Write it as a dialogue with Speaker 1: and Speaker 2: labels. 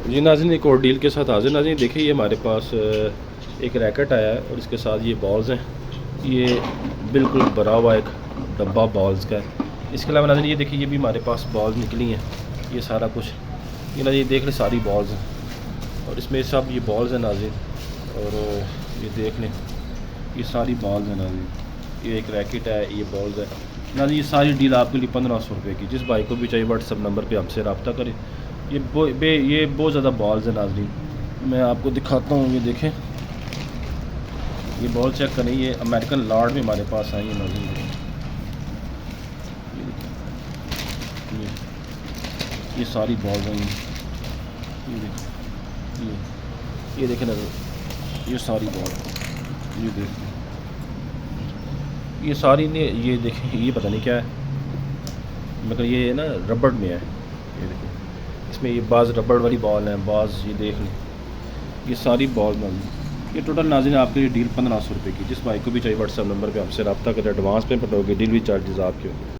Speaker 1: جی ناظرین، ایک اور ڈیل کے ساتھ حاضر ناظرین. دیکھیے یہ ہمارے پاس ایک ریکٹ آیا ہے اور اس کے ساتھ یہ بالز ہیں. یہ بالکل بھرا ہوا ایک ڈبہ بالز کا ہے. اس کے علاوہ ناظرین یہ دیکھیے یہ بھی ہمارے پاس بالز نکلی ہیں. یہ سارا کچھ یہ ناظرین دیکھ لیں ساری بالز ہیں اور اس میں سب یہ بالز ہیں ناظرین. اور یہ دیکھ لیں یہ ساری بالز ہیں ناظرین. یہ ایک ریکٹ ہے, یہ بالز ہے ناظرین. یہ ساری ڈیل آپ کے لیے 1500 روپے کی. جس بھائی کو بھی چاہیے واٹس ایپ نمبر پہ ہم سے رابطہ کریں. یہ بہت زیادہ بالز ہیں ناظرین. میں آپ کو دکھاتا ہوں. یہ دیکھیں یہ بال چیک کریں. یہ امریکن لارڈ میں ہمارے پاس آئی ہیں ناظرین. یہ ساری بالز ہیں. یہ دیکھیں ناظرین, یہ ساری بال یہ دیکھیں یہ ساری نے. یہ دیکھیں یہ پتہ نہیں کیا ہے مگر یہ نا ربڑ میں ہے. یہ دیکھیں اس میں یہ بعض ربڑ والی بال ہیں, بعض یہ دیکھ لیں یہ ساری بال ناظرین. یہ ٹوٹل ناظرین آپ کے لیے ڈیل 1500 روپے کی. جس بھائی کو بھی چاہیے واٹس ایپ نمبر پہ ہم سے رابطہ کریں. ایڈوانس پیمنٹ ہوگی, ڈیلیوری چارجز آپ کے ہوں گے.